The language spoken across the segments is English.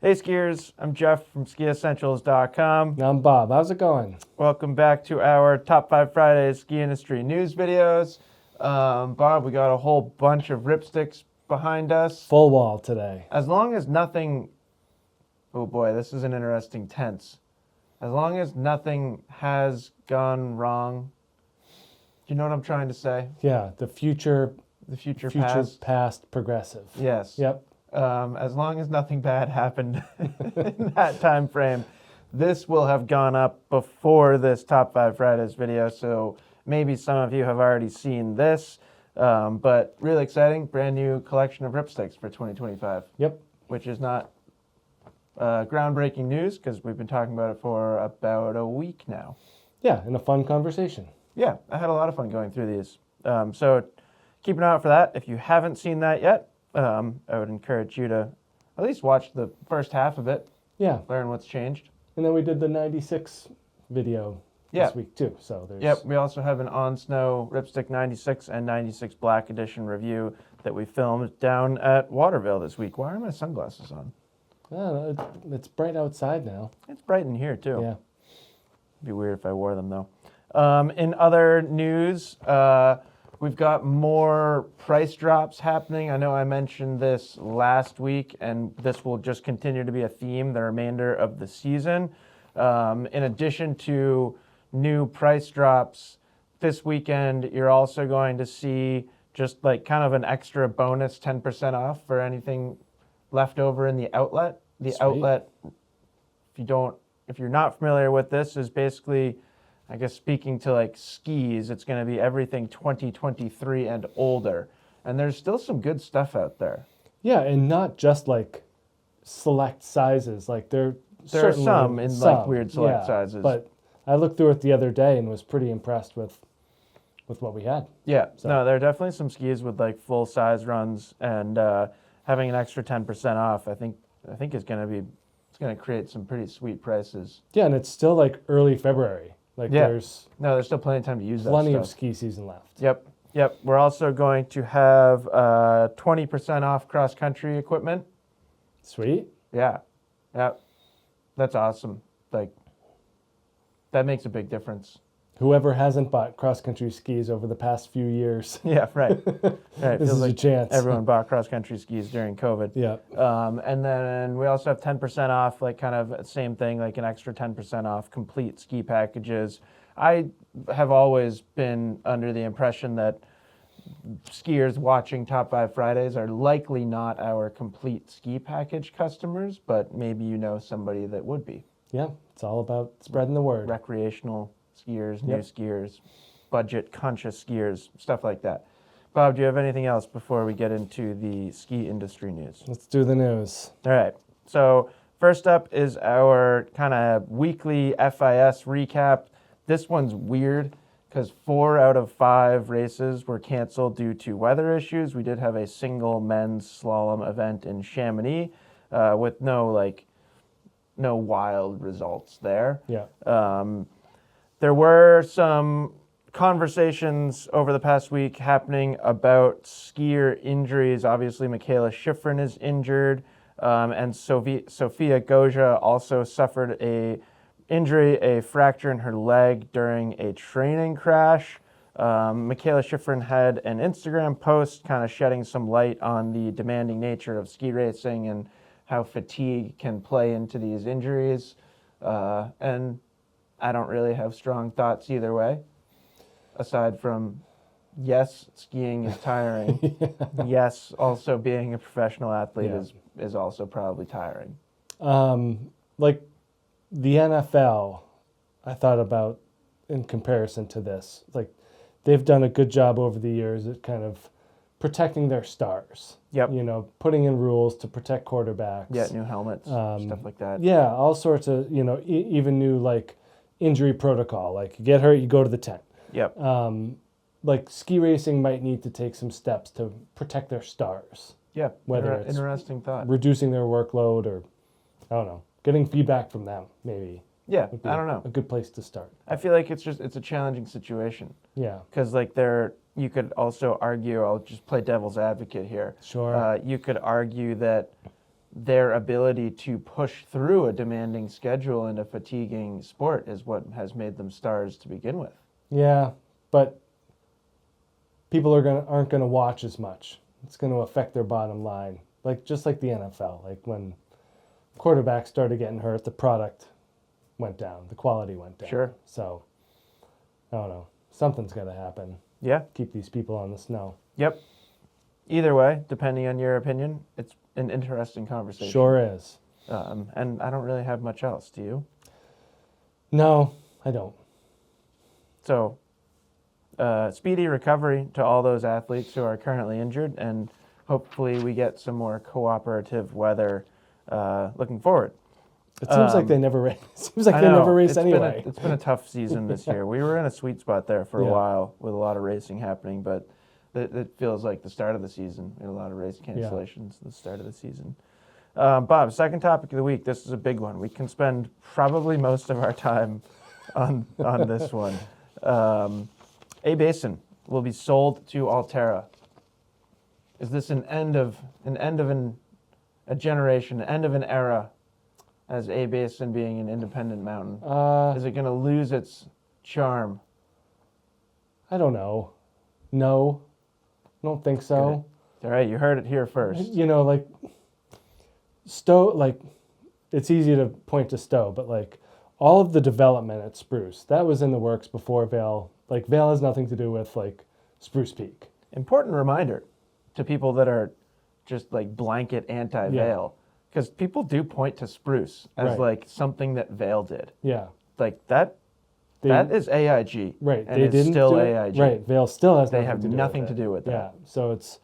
Hey skiers, I'm Jeff from Skiessentials.com. I'm Bob. How's it going? Welcome back to our Top 5 Fridays ski industry news videos. Bob, we got a whole bunch of ripsticks behind us. Full wall today. As long as nothing, oh boy, this is an interesting tense. As long as nothing has gone wrong. Do you know what I'm trying to say? Yeah, the future past. progressive. Yes. Yep. As long as nothing bad happened in that time frame, this will have gone up before this Top 5 Fridays video, so maybe some of you have already seen this, but really exciting, brand new collection of ripsticks for 2025. Yep. Which is not groundbreaking news because we've been talking about it for about a week now. Yeah, and a fun conversation. Yeah, I had a lot of fun going through these. So keep an eye out for that. If you haven't seen that yet, I would encourage you to at least watch the first half of it. Yeah. Learn what's changed. And then we did the 96 video this week too. So there's... Yep, we also have an On Snow Ripstick 96 and 96 Black Edition review that we filmed down at Waterville this week. Why are my sunglasses on? It's bright outside now. It's bright in here too. Yeah. It'd be weird if I wore them though. In other news, we've got more price drops happening. I know I mentioned this last week, and this will just continue to be a theme the remainder of the season. In addition to new price drops, this weekend you're also going to see just like kind of an extra bonus 10% off for anything left over in the outlet. The Sweet. Outlet, if you're not familiar with this, is basically, I guess, speaking to like skis, it's going to be everything 2023 and older. And there's still some good stuff out there. Yeah, and not just like select sizes. Like there are some in like weird select sizes. But I looked through it the other day and was pretty impressed with what we had. Yeah, so. No, there are definitely some skis with like full size runs, and having an extra 10% off, I think is going to create some pretty sweet prices. Yeah, and it's still like early February. Like there's still plenty of time to use that plenty stuff. of ski season left. Yep. We're also going to have 20% off cross-country equipment. Sweet. Yeah. That's awesome. Like, that makes a big difference. Whoever hasn't bought cross-country skis over the past few years. Yeah, right. This is like a chance. Everyone bought cross-country skis during COVID. Yeah. And then we also have 10% off, like kind of same thing, like an extra 10% off complete ski packages. I have always been under the impression that skiers watching Top 5 Fridays are likely not our complete ski package customers, but maybe you know somebody that would be. Yeah, it's all about spreading the word. Recreational skiers, new skiers, budget-conscious skiers, stuff like that. Bob, do you have anything else before we get into the ski industry news? Let's do the news. All right. So first up is our kind of weekly FIS recap. This one's weird because 4 out of 5 races were canceled due to weather issues. We did have a single men's slalom event in Chamonix with no wild results there. Yeah. There were some conversations over the past week happening about skier injuries. Obviously, Michaela Schifrin is injured, and Sofia Gojja also suffered a fracture in her leg during a training crash. Michaela Schifrin had an Instagram post kind of shedding some light on the demanding nature of ski racing and how fatigue can play into these injuries. And I don't really have strong thoughts either way, aside from, yes, skiing is tiring. Yes, also being a professional athlete is also probably tiring. Like the NFL, I thought about in comparison to this. Like they've done a good job over the years at kind of protecting their stars. Yep. You know, putting in rules to protect quarterbacks. Yeah, new helmets, stuff like that. Yeah, all sorts of, even new like injury protocol. Like you get hurt, you go to the tent. Yep. Like ski racing might need to take some steps to protect their stars. Yeah, whether it's interesting thought. Reducing their workload or, I don't know, getting feedback from them maybe. Yeah, I don't know. A good place to start. I feel like it's a challenging situation. Yeah. Because like you could also argue, I'll just play devil's advocate here. Sure. You could argue that their ability to push through a demanding schedule and a fatiguing sport is what has made them stars to begin with. Yeah, but people aren't gonna watch as much. It's going to affect their bottom line, just like the NFL. Like when quarterbacks started getting hurt, the product went down, the quality went down. Sure. So I don't know. Something's got to happen. Yeah. Keep these people on the snow. Yep. Either way, depending on your opinion, it's an interesting conversation. Sure is. And I don't really have much else. Do you? No, I don't. So, speedy recovery to all those athletes who are currently injured, and hopefully we get some more cooperative weather looking forward. It seems like they never race. Seems like I they know, never race anyway. It's been a tough season this year. We were in a sweet spot there for a while with a lot of racing happening, but it feels like the start of the season. We had a lot of race cancellations at the start of the season. Bob, second topic of the week. This is a big one. We can spend probably most of our time on this one. Basin will be sold to Alterra. Is this an end of a generation, an end of an era, as Basin being an independent mountain? Is it going to lose its charm? I don't know. No, I don't think so. All right, you heard it here first. Stowe, it's easy to point to Stowe, but all of the development at Spruce, that was in the works before Vail. Vail has nothing to do with Spruce Peak. Important reminder to people that are just blanket anti-Vail, because people do point to Spruce as something that Vail did. Yeah. That is AIG. Right. And it's still AIG. Right. Vail still has They have nothing to do with that. Yeah. So it's,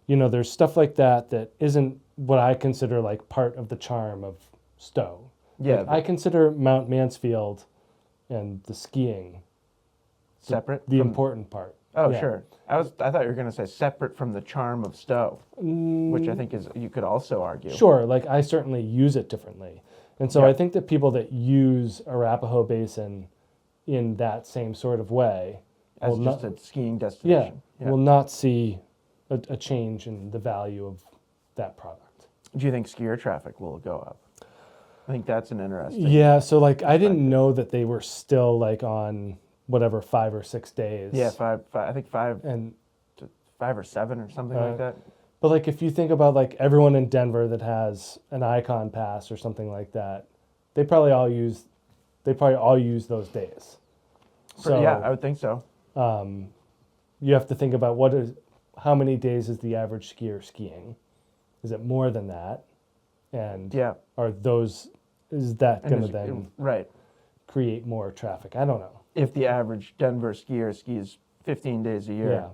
there's stuff like that isn't what I consider part of the charm of Stowe. Yeah. I consider Mount Mansfield and the skiing separate. The important part. Oh, yeah. Sure. I thought you were going to say separate from the charm of Stowe, which I think you could also argue. Sure. I certainly use it differently. And so I think that people that use Arapahoe Basin in that same sort of way as just a skiing destination. Will not see a change in the value of that product. Do you think skier traffic will go up? I think that's an interesting. Yeah, so I didn't know that they were still on whatever 5 or 6 days. Yeah, five. I think 5 and 5 or 7 or something like that. But if you think about everyone in Denver that has an Icon Pass or something like that, they probably all use those days. So yeah, I would think so. You have to think about how many days is the average skier skiing? Is it more than that? And is that going to then create more traffic? I don't know. If the average Denver skier skis 15 days a year,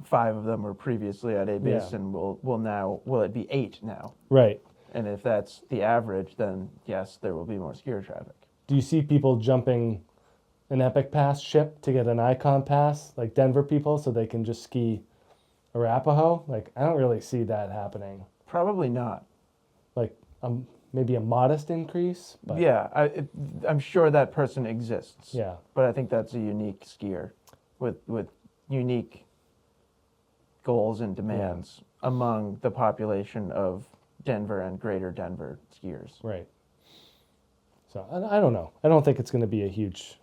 5 of them were previously at Basin, will it be 8 now? Right. And if that's the average, then yes, there will be more skier traffic. Do you see people jumping an Epic Pass ship to get an Icon Pass, like Denver people, so they can just ski Arapahoe? I don't really see that happening. Probably not. Maybe a modest increase. But yeah, I'm sure that person exists. Yeah. But I think that's a unique skier with unique goals and demands among the population of Denver and greater Denver skiers. Right. So I don't know. I don't think it's going to be a huge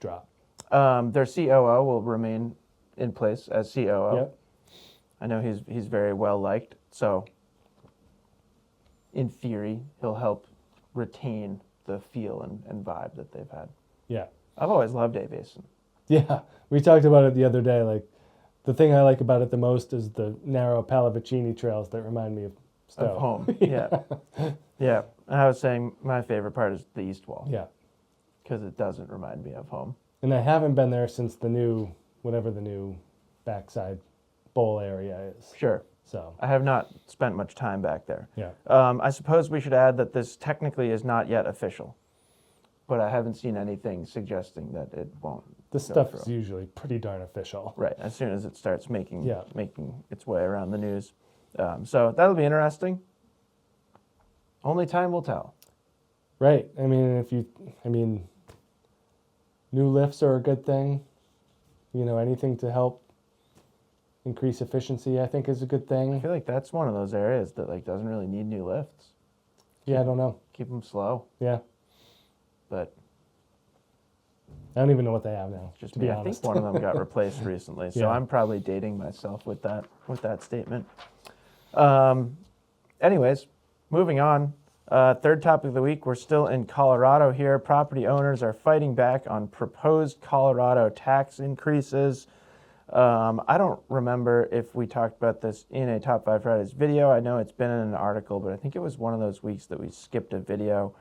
drop. Their COO will remain in place as COO. Yep. I know he's very well liked, so in theory, he'll help retain the feel and vibe that they've had. Yeah. I've always loved Basin. Yeah. We talked about it the other day. The thing I like about it the most is the narrow Pallavicini trails that remind me of Stowe. Of home. Yeah. Yeah. And I was saying my favorite part is the east wall. Yeah. Because it doesn't remind me of home. And I haven't been there since whatever the new backside bowl area is. Sure. So I have not spent much time back there. Yeah. I suppose we should add that this technically is not yet official, but I haven't seen anything suggesting that it won't. This stuff is usually pretty darn official. Right. As soon as it starts making its way around the news. So that'll be interesting. Only time will tell. Right. I mean, new lifts are a good thing. Anything to help increase efficiency, I think, is a good I thing. feel like that's one of those areas that like doesn't really need new lifts. Yeah, I don't know. Keep them slow, Yeah, but I don't even know what they have now, just to me. be I think honest. one of them got replaced recently, so Yeah. I'm probably dating myself with that statement. Anyways, moving on. Third topic of the week. We're still in Colorado here. Property owners are fighting back on proposed Colorado tax increases. I don't remember if we talked about this in a Top 5 Fridays video. I know it's been in an article, but I think it was one of those weeks that we skipped a video.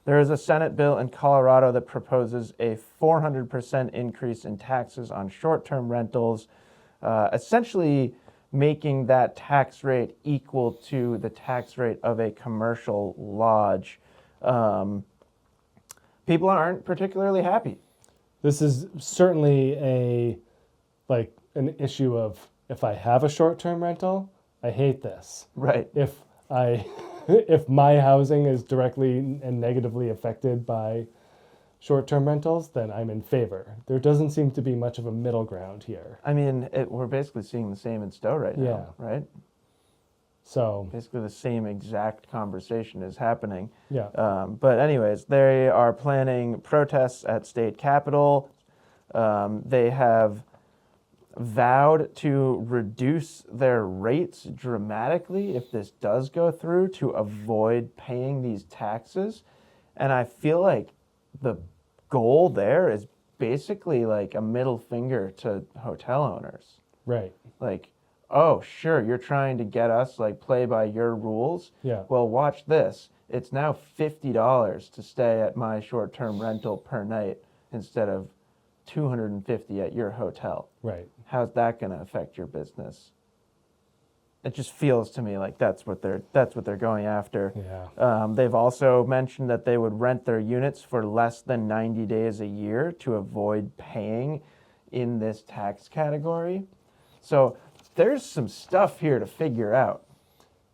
There is a Senate bill in Colorado that proposes a 400% increase in taxes on short-term rentals, essentially making that tax rate equal to the tax rate of a commercial lodge. People aren't particularly happy. This is certainly an issue of, if I have a short-term rental, I hate this. Right. If my housing is directly and negatively affected by short-term rentals, then I'm in favor. There doesn't seem to be much of a middle ground here. I mean, we're basically seeing the same in Stowe right now, right? So basically the same exact conversation is happening. yeah, But anyways, they are planning protests at state capitol. They have vowed to reduce their rates dramatically if this does go through to avoid paying these taxes. And I feel like the goal there is basically like a middle finger to hotel owners. right. Like, oh, sure, you're trying to get us like play by your rules. Yeah. Well, watch this. It's now $50 to stay at my short-term rental per night instead of $250 at your hotel. Right. How's that going to affect your business? It just feels to me like that's what they're going after. Yeah. They've also mentioned that they would rent their units for less than 90 days a year to avoid paying in this tax category. So there's some stuff here to figure out.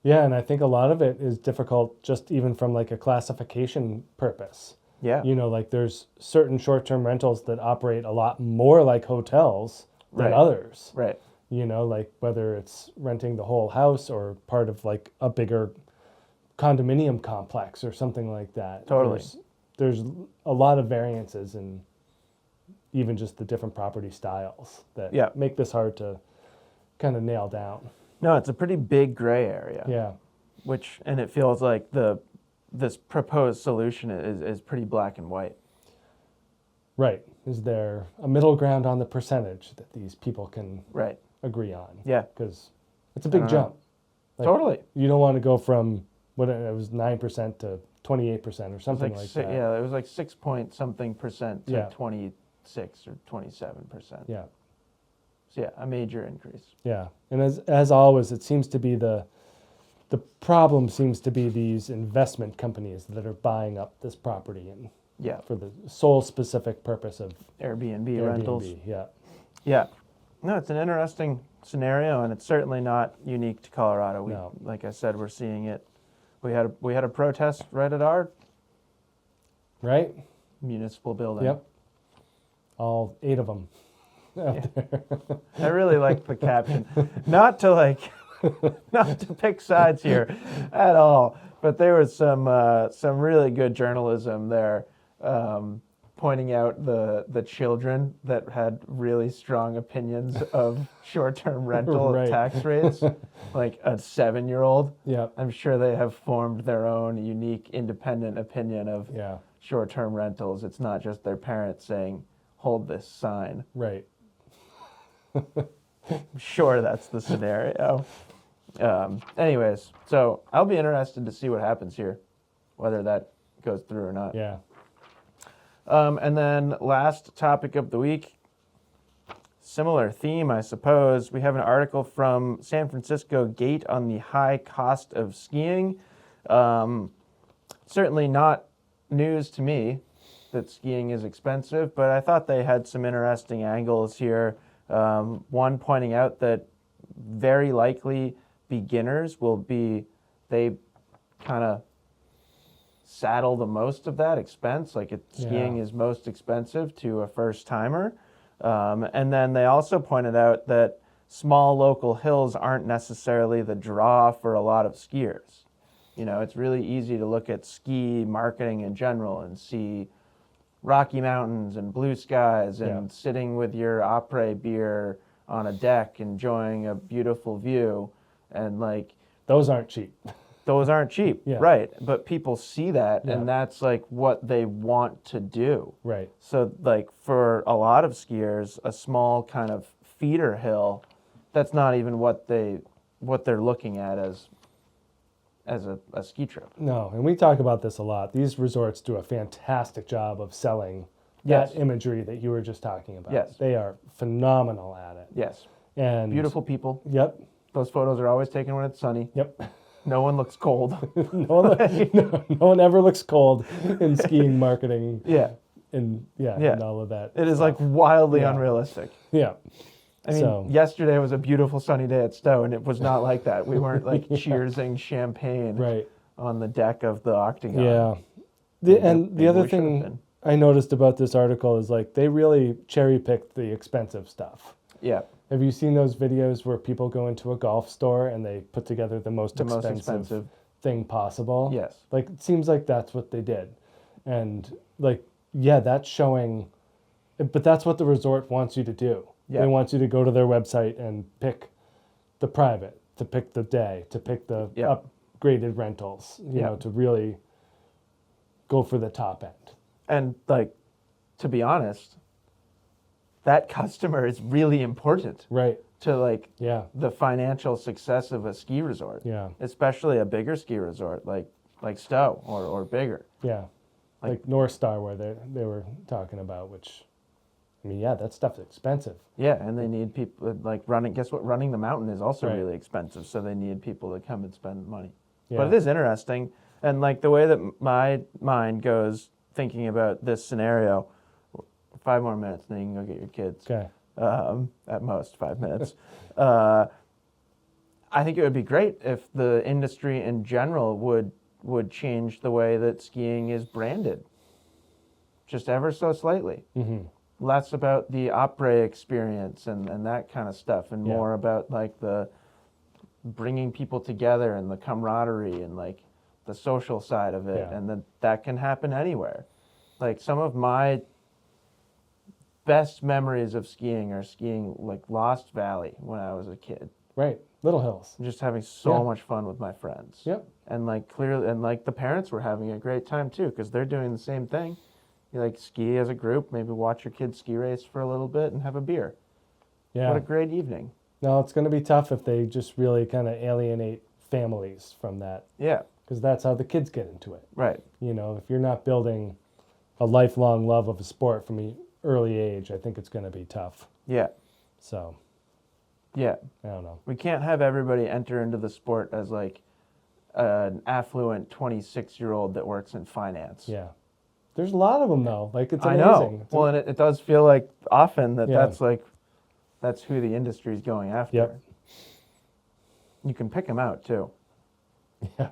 Yeah, and I think a lot of it is difficult just even from like a classification purpose. Yeah. You know, like there's certain short-term rentals that operate a lot more like hotels than Right. others. Right. You know, like whether it's renting the whole house or part of like a bigger condominium complex or something like that. Totally. There's a lot of variances in even just the different property styles that Yeah. make this hard to kind of nail down. No, it's a pretty big gray area. Yeah. And it feels like this proposed solution is pretty black and white. Right. Is there a middle ground on the percentage that these people can Right. agree on? Yeah. Because it's a big don't know. jump. Like, Totally. You don't want to go from what it was 9% to 28% or something like that. Yeah, it was like 6 point something percent to Yeah. 26 or 27%. Yeah. So yeah, a major increase. Yeah. And as always, it seems to be the problem seems to be these investment companies that are buying up this property and Yeah. for the sole specific purpose of Airbnb rentals. Yeah. Yeah. No, it's an interesting scenario, and it's certainly not unique to Colorado. No. Like I said, we're seeing it. We had a protest right at our Right? municipal building. Yep. All 8 of them. I really like the caption. Not to pick sides here at all, but there was some really good journalism there, pointing out the children that had really strong opinions of short-term rental Right. tax rates, like a 7-year-old. Yeah. I'm sure they have formed their own unique, independent opinion of Yeah. short-term rentals. It's not just their parents saying, "Hold this sign." Right. I'm sure that's the scenario. Anyways, so I'll be interested to see what happens here, whether that goes through or not. Yeah. And then last topic of the week, similar theme, I suppose. We have an article from San Francisco Gate on the high cost of skiing. Certainly not news to me that skiing is expensive, but I thought they had some interesting angles here. One pointing out that very likely beginners they kind of saddle the most of that expense. Like skiing is most expensive to a first timer. And then they also pointed out that small local hills aren't necessarily the draw for a lot of skiers. It's really easy to look at ski marketing in general and see Rocky Mountains and blue skies and sitting with your après beer on a deck enjoying a beautiful view, and like those aren't cheap. Those aren't cheap, right? But people see that, and that's like what they want to do. Right. So like for a lot of skiers, a small kind of feeder hill, that's not even what they're looking at as a ski trip. No, and we talk about this a lot. These resorts do a fantastic job of selling that imagery that you were just talking about. Yes. They are phenomenal at it. Yes. And beautiful people. Yep. Those photos are always taken when it's sunny. Yep. No one looks cold. no one ever looks cold in skiing marketing. Yeah. And all of that. It is like wildly unrealistic. Yeah. I mean, yesterday was a beautiful sunny day at Stowe, and it was not like that. We weren't like cheersing champagne on the deck of the Octagon. Yeah. The other thing I noticed about this article is like they really cherry picked the expensive stuff. Yeah. Have you seen those videos where people go into a golf store and they put together the most expensive thing possible? Yes. Like, it seems like that's what they did. And like, that's showing, but that's what the resort wants you to do. Yeah. They want you to go to their website and pick the private, to pick the day, to pick the upgraded rentals, you know, to really go for the top end. And like, to be honest, that customer is really important. Right. To like the financial success of a ski resort. Yeah. Especially a bigger ski resort like Stowe or bigger. Yeah. Like North Star where they were talking about, which, I mean, that stuff's expensive. Yeah, and they need people like running. Guess what? Running the mountain is also really expensive, so they need people to come and spend money. Yeah. But it is interesting, and like the way that my mind goes thinking about this scenario. 5 more minutes, then you can go get your kids. Okay. At most 5 minutes. I think it would be great if the industry in general would change the way that skiing is branded, just ever so slightly. Mm-hmm. Less about the après experience and that kind of stuff, and more about like the bringing people together and the camaraderie and like the social side of it, and that can happen anywhere. Like some of my best memories of skiing are skiing like Lost Valley when I was a kid. Right, Little Hills. Just having so much fun with my friends. Yep. And like clearly, and like the parents were having a great time too, because they're doing the same thing. You like ski as a group, maybe watch your kids ski race for a little bit and have a beer. Yeah. What a great evening. No, it's going to be tough if they just really kind of alienate families from that. Yeah. Because that's how the kids get into it. Right. You know, if you're not building a lifelong love of a sport from an early age, I think it's going to be tough. Yeah. So. Yeah. I don't know. We can't have everybody enter into the sport as like an affluent 26-year-old that works in finance. Yeah. There's a lot of them though. Like it's amazing. I know. Well, and it does feel like often that's who the industry is going after. Yep. You can pick them out too. Yeah.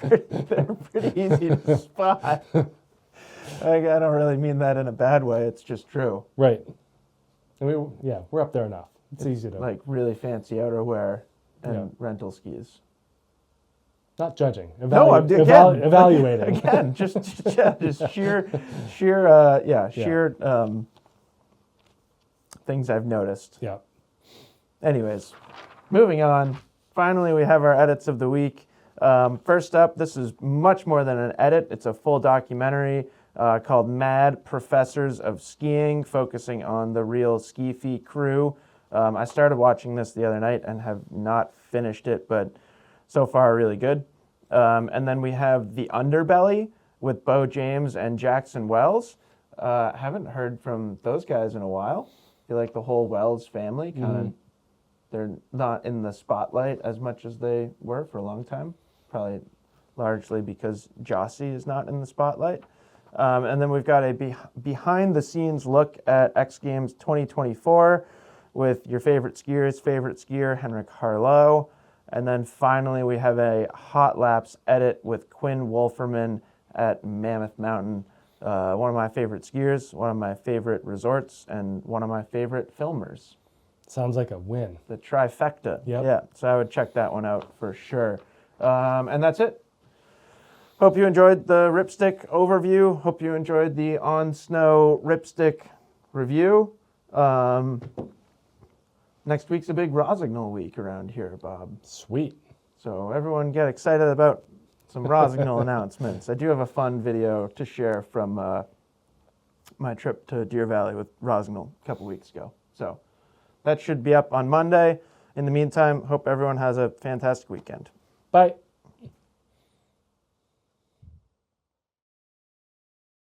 they're pretty easy to spot. I don't really mean that in a bad way. It's just true. Right. And we're up there enough. It's easy to like really fancy outerwear and rental skis. Not judging. Evaluating. Again, just sheer things I've noticed. Yeah. Anyways, moving on. Finally, we have our edits of the week. First up, this is much more than an edit. It's a full documentary called Mad Professors of Skiing, focusing on the real Ski crew. I started watching this the other night and have not finished it, but so far really good. And then we have The Underbelly with Bo James and Jackson Wells. Haven't heard from those guys in a while. I feel like the whole Wells family kind of, they're not in the spotlight as much as they were for a long time. Probably largely because Jossie is not in the spotlight. And then we've got a behind-the-scenes look at X Games 2024 with your favorite skier, Henrik Harlow. And then finally, we have a hot laps edit with Quinn Wolferman at Mammoth Mountain. One of my favorite skiers, one of my favorite resorts, and one of my favorite filmers. Sounds like a win. The trifecta. Yep. Yeah, so I would check that one out for sure. And that's it. Hope you enjoyed the Ripstick overview. Hope you enjoyed the On Snow Ripstick review. Next week's a big Rosignol week around here, Bob. Sweet. So everyone get excited about some Rosignol announcements. I do have a fun video to share from my trip to Deer Valley with Rosignol a couple weeks ago. So that should be up on Monday. In the meantime, hope everyone has a fantastic weekend. Bye.